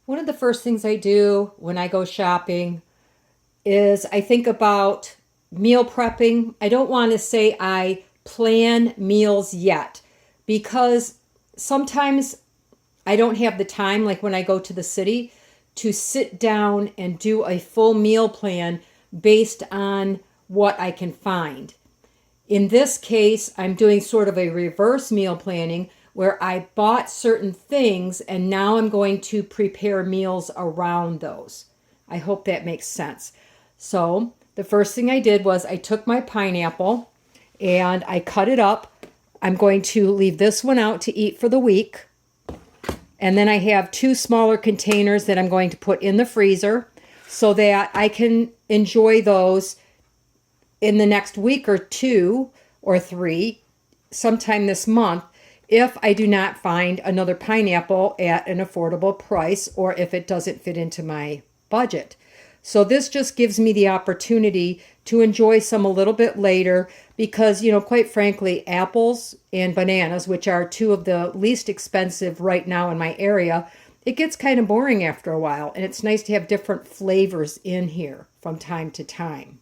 One of the first things I do when I go shopping is I think about meal prepping. I don't want to say I plan meals yet because sometimes I don't have the time, like when I go to the city, to sit down and do a full meal plan based on what I can find. In this case, I'm doing sort of a reverse meal planning where I bought certain things and now I'm going to prepare meals around those. I hope that makes sense. So the first thing I did was I took my pineapple and I cut it up. I'm going to leave this one out to eat for the week. And then I have two smaller containers that I'm going to put in the freezer so that I can enjoy those in the next week or two or three, sometime this month, if I do not find another pineapple at an affordable price or if it doesn't fit into my budget. So this just gives me the opportunity to enjoy some a little bit later because, quite frankly, apples and bananas, which are two of the least expensive right now in my area, it gets kind of boring after a while, and it's nice to have different flavors in here from time to time.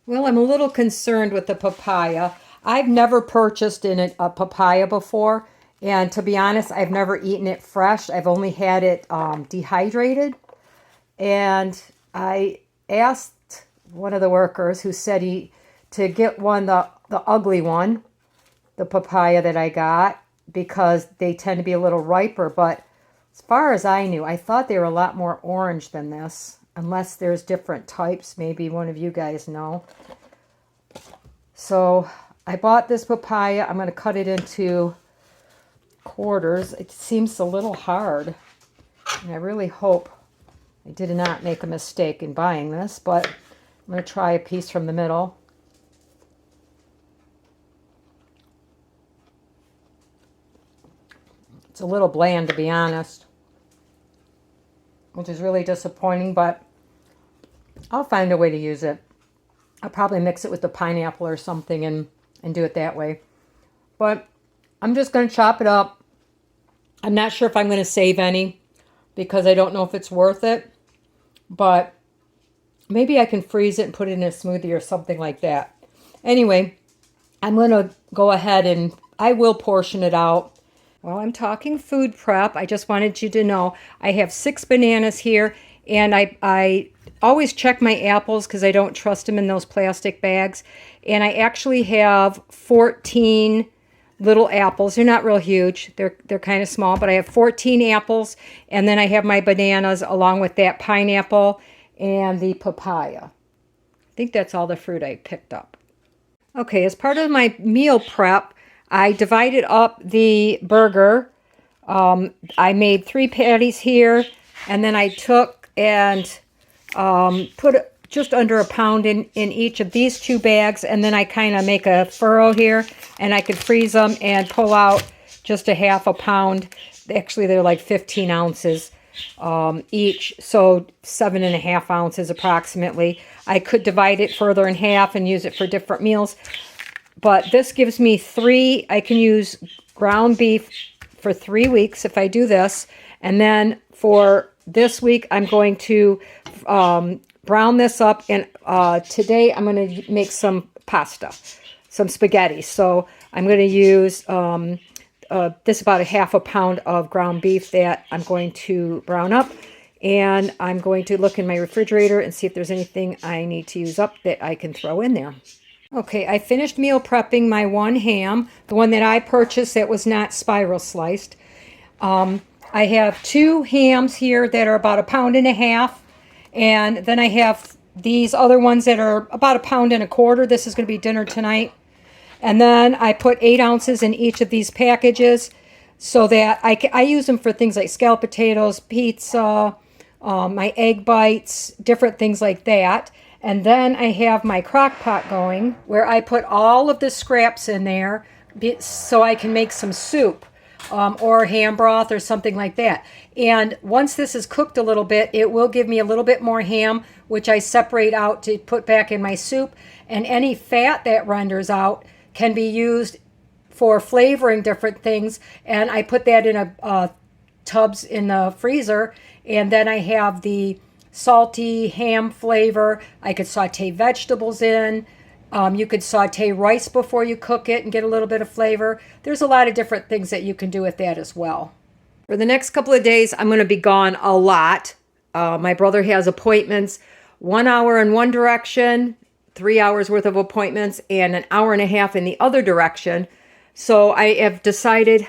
Well, I'm a little concerned with the papaya. I've never purchased a papaya before, and to be honest, I've never eaten it fresh. I've only had it dehydrated, and I asked one of the workers who said to get the ugly one, the papaya that I got, because they tend to be a little riper, but as far as I knew, I thought they were a lot more orange than this, unless there's different types. Maybe one of you guys know. So I bought this papaya. I'm going to cut it into quarters. It seems a little hard, and I really hope I did not make a mistake in buying this, but I'm going to try a piece from the middle. It's a little bland, to be honest, which is really disappointing, but I'll find a way to use it. I'll probably mix it with the pineapple or something and do it that way. But I'm just going to chop it up. I'm not sure if I'm going to save any because I don't know if it's worth it. But maybe I can freeze it and put it in a smoothie or something like that. Anyway, I'm going to go ahead and I will portion it out. While I'm talking food prep, I just wanted you to know I have 6 bananas here, and I always check my apples because I don't trust them in those plastic bags. And I actually have 14 little apples. They're not real huge. They're kind of small, but I have 14 apples, and then I have my bananas along with that pineapple and the papaya. I think that's all the fruit I picked up. Okay, as part of my meal prep, I divided up the burger. I made 3 patties here, and then I took and put just under a pound in each of these 2 bags, and then I kind of make a furrow here, and I could freeze them and pull out just a half a pound. Actually, they're like 15 ounces each, so 7.5 ounces approximately. I could divide it further in half and use it for different meals, but this gives me 3. I can use ground beef for 3 weeks if I do this, and then for this week I'm going to brown this up, and today I'm going to make some pasta, some spaghetti. So I'm going to use this about a half a pound of ground beef that I'm going to brown up, and I'm going to look in my refrigerator and see if there's anything I need to use up that I can throw in there. Okay, I finished meal prepping my one ham, the one that I purchased that was not spiral sliced. I have 2 hams here that are about 1.5 pounds, and then I have these other ones that are about 1.25 pounds. This is going to be dinner tonight. And then I put 8 ounces in each of these packages so that I use them for things like scalloped potatoes, pizza, my egg bites, different things like that. And then I have my crock pot going where I put all of the scraps in there so I can make some soup or ham broth or something like that. And once this is cooked a little bit, it will give me a little bit more ham, which I separate out to put back in my soup. And any fat that renders out can be used for flavoring different things. And I put that in a tubs in the freezer. And then I have the salty ham flavor. I could saute vegetables in. You could saute rice before you cook it and get a little bit of flavor. There's a lot of different things that you can do with that as well. For the next couple of days, I'm going to be gone a lot. My brother has appointments, 1 hour in one direction, 3 hours worth of appointments, and an hour and a half in the other direction. So I have decided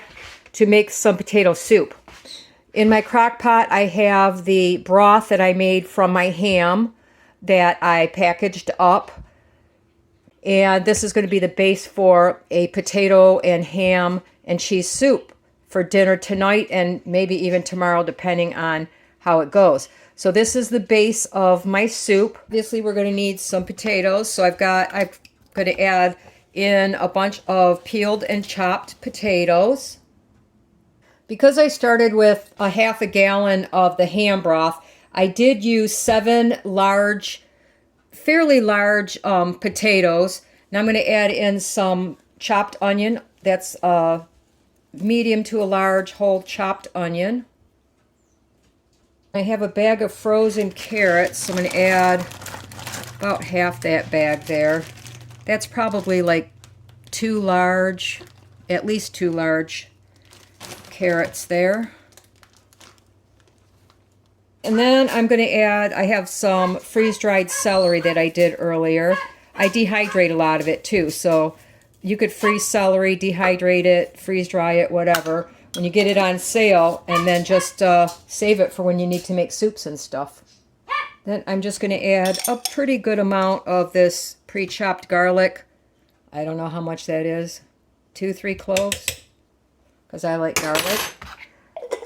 to make some potato soup. In my crock pot, I have the broth that I made from my ham that I packaged up. And this is going to be the base for a potato and ham and cheese soup for dinner tonight and maybe even tomorrow, depending on how it goes. So this is the base of my soup. Obviously, we're going to need some potatoes. So I'm going to add in a bunch of peeled and chopped potatoes. Because I started with a half a gallon of the ham broth, I did use 7 large, fairly large potatoes. Now I'm going to add in some chopped onion. That's a medium to a large whole chopped onion. I have a bag of frozen carrots, so I'm going to add about half that bag there. That's probably like 2 large, at least 2 large carrots there. And then I'm going to add, I have some freeze-dried celery that I did earlier. I dehydrate a lot of it too, so you could freeze celery, dehydrate it, freeze-dry it, whatever, when you get it on sale, and then just save it for when you need to make soups and stuff. Then I'm just going to add a pretty good amount of this pre-chopped garlic. I don't know how much that is, 2-3 cloves, because I like garlic.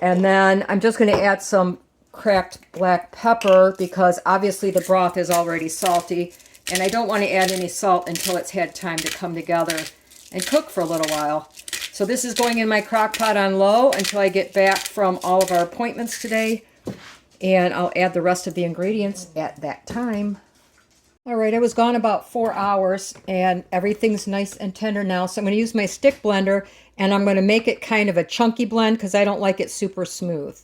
And then I'm just going to add some cracked black pepper because obviously the broth is already salty, and I don't want to add any salt until it's had time to come together and cook for a little while. So this is going in my crock pot on low until I get back from all of our appointments today, and I'll add the rest of the ingredients at that time. All right, I was gone about 4 hours and everything's nice and tender now. So I'm going to use my stick blender and I'm going to make it kind of a chunky blend because I don't like it super smooth.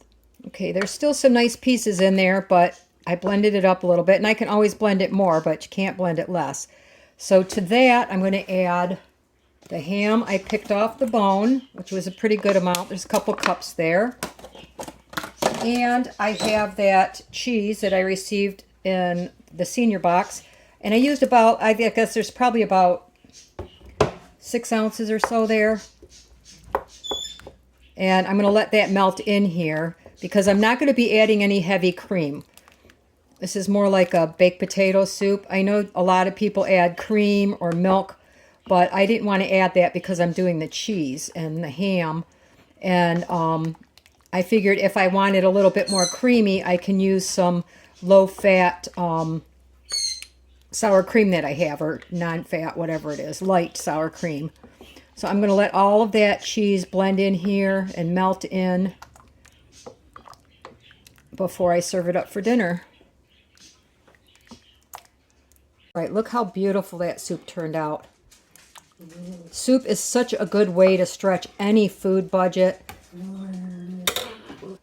Okay, there's still some nice pieces in there, but I blended it up a little bit, and I can always blend it more, but you can't blend it less. So to that, I'm going to add the ham I picked off the bone, which was a pretty good amount. There's a couple cups there. And I have that cheese that I received in the senior box. And I used about, I guess there's probably about 6 ounces or so there. And I'm going to let that melt in here because I'm not going to be adding any heavy cream. This is more like a baked potato soup. I know a lot of people add cream or milk, but I didn't want to add that because I'm doing the cheese and the ham. And I figured if I wanted a little bit more creamy, I can use some low-fat sour cream that I have, or non-fat, whatever it is, light sour cream. So I'm going to let all of that cheese blend in here and melt in before I serve it up for dinner. All right, look how beautiful that soup turned out. Soup is such a good way to stretch any food budget.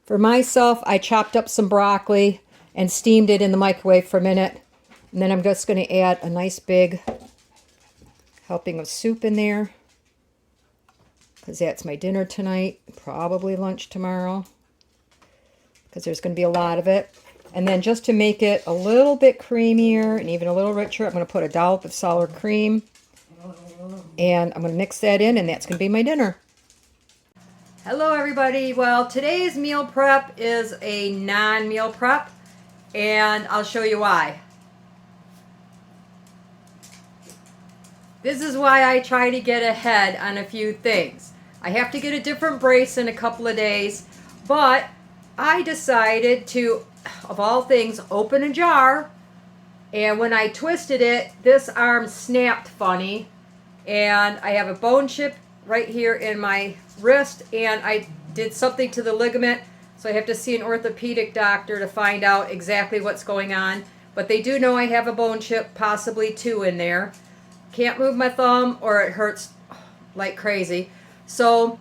For myself, I chopped up some broccoli and steamed it in the microwave for a minute. And then I'm just going to add a nice big helping of soup in there, because that's my dinner tonight, probably lunch tomorrow, because there's going to be a lot of it. And then just to make it a little bit creamier and even a little richer, I'm going to put a dollop of sour cream. And I'm going to mix that in, and that's going to be my dinner. Hello, everybody. Well, today's meal prep is a non-meal prep, and I'll show you why. This is why I try to get ahead on a few things. I have to get a different brace in a couple of days, but I decided to, of all things, open a jar, and when I twisted it, this arm snapped funny, and I have a bone chip right here in my wrist, and I did something to the ligament, so I have to see an orthopedic doctor to find out exactly what's going on. But they do know I have a bone chip, possibly 2 in there. Can't move my thumb or it hurts like crazy. So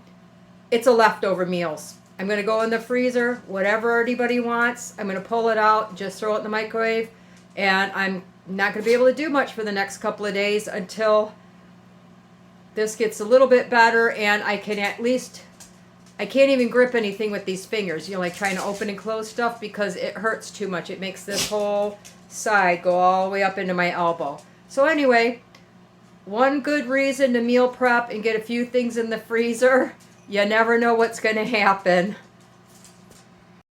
it's a leftover meals. I'm going to go in the freezer, whatever anybody wants. I'm going to pull it out, just throw it in the microwave, and I'm not going to be able to do much for the next couple of days until this gets a little bit better and I can at least, I can't even grip anything with these fingers, you know, like trying to open and close stuff because it hurts too much. It makes this whole side go all the way up into my elbow. So anyway, one good reason to meal prep and get a few things in the freezer. You never know what's going to happen.